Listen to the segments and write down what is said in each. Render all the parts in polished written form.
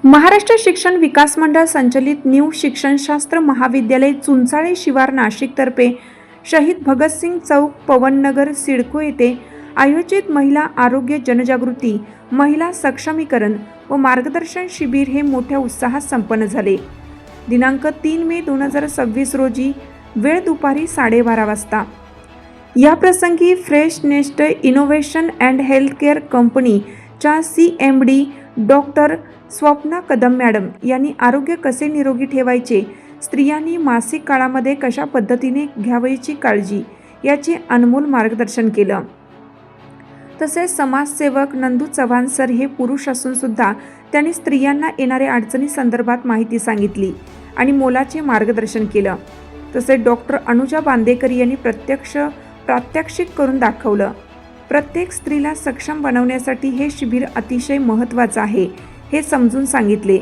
महाराष्ट्र शिक्षण विकास मंडळ संचलित न्यू शिक्षणशास्त्र महाविद्यालय चुंचाळे शिवार नाशिकतर्फे शहीद भगतसिंग चौक पवननगर सिडको येथे आयोजित महिला आरोग्य जनजागृती, महिला सक्षमीकरण व मार्गदर्शन शिबिर हे मोठ्या उत्साहात संपन्न झाले. दिनांक 3 मे 2026 रोजी वेळ दुपारी 12:30 वाजता. या प्रसंगी fresh nest innovation and healthcare कंपनीच्या CMD doctor Swapna Kadam madam यांनी आरोग्य कसे निरोगी ठेवायचे, स्त्रियांनी मासिक काळामध्ये कशा पद्धतीने घ्यावयाची काळजी याचे अनमोल मार्गदर्शन केलं. तसेच समाजसेवक नंदू चव्हाण सर हे पुरुष असून सुद्धा त्यांनी स्त्रियांना येणाऱ्या अडचणी संदर्भात माहिती सांगितली आणि मोलाचे मार्गदर्शन केलं. तसेच डॉक्टर अनुजा बांदेकर यांनी प्रात्यक्षिक करून दाखवलं. प्रत्येक स्त्रीला सक्षम बनवण्यासाठी हे शिबिर अतिशय महत्त्वाचं आहे हे समजून सांगितले.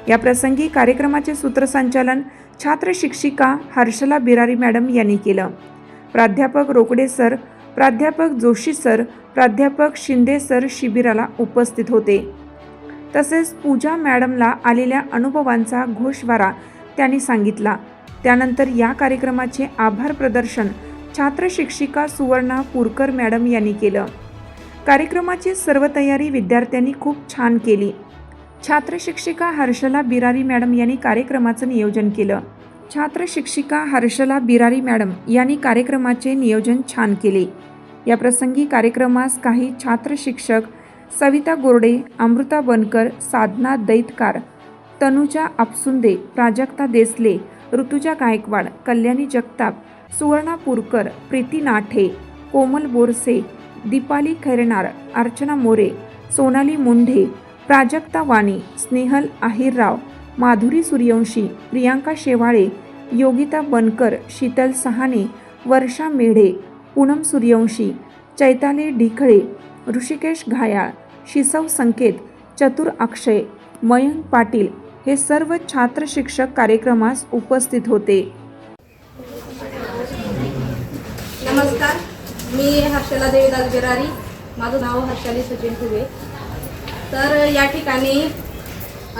या प्रसंगी कार्यक्रमाचे सूत्रसंचालन छात्र शिक्षिका हर्षला बिरारी मॅडम यांनी केलं. प्राध्यापक रोकडे सर, प्राध्यापक जोशी सर, प्राध्यापक शिंदे सर शिबिराला उपस्थित होते. तसेच पूजा मॅडमला आलेल्या अनुभवांचा गोषवारा त्यांनी सांगितला. त्यानंतर या कार्यक्रमाचे आभार प्रदर्शन छात्र शिक्षिका सुवर्णा पुरकर मॅडम यांनी केलं. कार्यक्रमाची सर्व तयारी विद्यार्थ्यांनी खूप छान केली. छात्र शिक्षिका हर्षला बिरारी मॅडम यांनी कार्यक्रमाचं नियोजन केलं. छात्र शिक्षिका हर्षला बिरारी मॅडम यांनी कार्यक्रमाचे नियोजन छान केले. या प्रसंगी कार्यक्रमास काही छात्र शिक्षक सविता गोरडे, अमृता बनकर, साधना दैतकार, तनुजा आपसुंदे, प्राजक्ता देसले, ऋतुजा गायकवाड, कल्याणी जगताप, सुवर्णा पुरकर, प्रीती नाठे, कोमल बोरसे, दीपाली खैरनार, अर्चना मोरे, सोनाली मुंढे, प्राजक्ता वाणी, स्नेहल आहिरराव, माधुरी सूर्यवंशी, प्रियांका शेवाळे, योगिता बनकर, शीतल सहाने, वर्षा मेढे, पूनम सूर्यवंशी, चैताली ढिखळे, ऋषिकेश घायाळ, शिसव संकेत, चतुर अक्षय, मयंक पाटील हे सर्व छात्र शिक्षक कार्यक्रमास उपस्थित होते. नमस्कार, मी हर्षला देवीदास बिरारी, माझं नाव हर्षाली सचिन फुगे. तर या ठिकाणी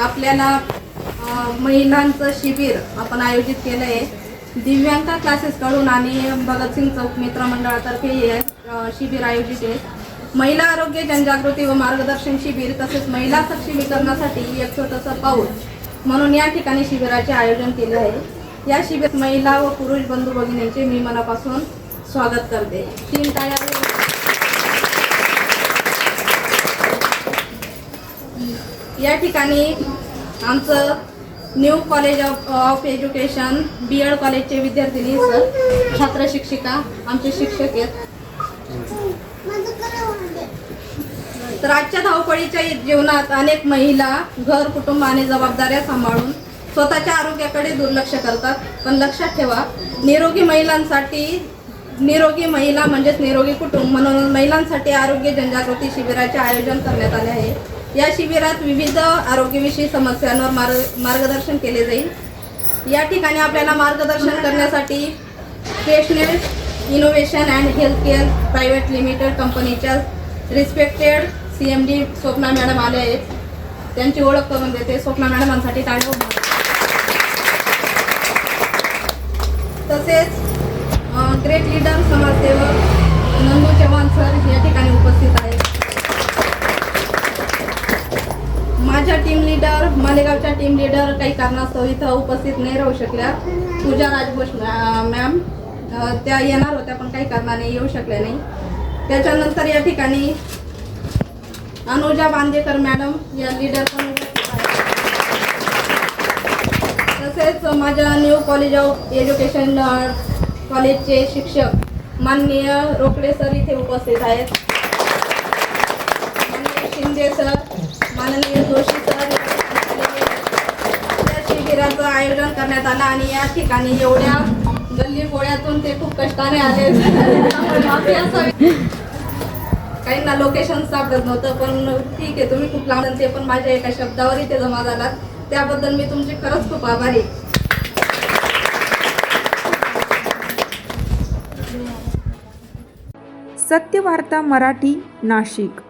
आपल्याला महिलांचं शिबिर आपण आयोजित केलं आहे. दिव्यांका क्लासेसकडून आणि भगतसिंग चौक मित्रमंडळातर्फे हे शिबिर आयोजित आहे. महिला आरोग्य जनजागृती व मार्गदर्शन शिबिर तसेच महिला सक्षमीकरणासाठी एक छोटंसं पाऊल म्हणून या ठिकाणी शिबिराचे आयोजन केले आहे. या शिबिरात महिला व पुरुष बंधू भगिनींचे मी मनापासून स्वागत करते. 3 टाळ्या. या ठिकाणी आमचं new college of education BEd कॉलेजचे विद्यार्थिनी सर, छात्र शिक्षिका, आमचे शिक्षक आहेत. तर आजच्या धावपळीच्या जीवनात अनेक महिला घर, कुटुंब आणि जबाबदाऱ्या सांभाळून स्वतःच्या आरोग्याकडे दुर्लक्ष करतात. पण लक्षात ठेवा, निरोगी महिला म्हणजेच निरोगी कुटुंब म्हणून महिलांसाठी आरोग्य जनजागृती शिबिराचे आयोजन करण्यात आले आहे. या शिबिरात विविध आरोग्यविषयी समस्यांवर मार्गदर्शन केले जाईल. या ठिकाणी आपल्याला मार्गदर्शन करण्यासाठी fresh nest innovation and healthcare private limited कंपनीच्या रिस्पेक्टेड CMD स्वप्ना मॅडम आले आहेत. त्यांची ओळख करून देते. स्वप्ना मॅडमांसाठी टाळ्या वाजवा. तसेच ग्रेट लीडर समाजसेवक नंदू चव्हाण सर या ठिकाणी उपस्थित आहेत. माझ्या टीम लीडर, मालेगावच्या टीम लीडर काही कारणास्तव इथं उपस्थित नाही राहू शकल्या. पूजा राजघोष मॅम त्या येणार होत्या पण काही कारणाने येऊ शकल्या नाही. त्याच्यानंतर या ठिकाणी अनुजा बांदेकर मॅडम या लीडर पण उपस्थित आहेत. तसेच माझ्या न्यू कॉलेज ऑफ एज्युकेशन कॉलेजचे शिक्षक माननीय रोकडे सर इथे उपस्थित आहेत. माननीय शिंदे सर, माननीय जोशी सर या शिबिराचं आयोजन करण्यात आलं आणि या ठिकाणी एवढ्या गल्ली गोळ्यातून ते खूप कष्टाने आले. काहींना लोकेशन सापडत नव्हतं, पण ठीक आहे, तुम्ही खूप लांब, ते पण माझ्या एका शब्दावर इथे जमा झालात. त्याबद्दल मी तुमची खरंच खूप आभारी. सत्य वार्ता मराठी, नाशिक.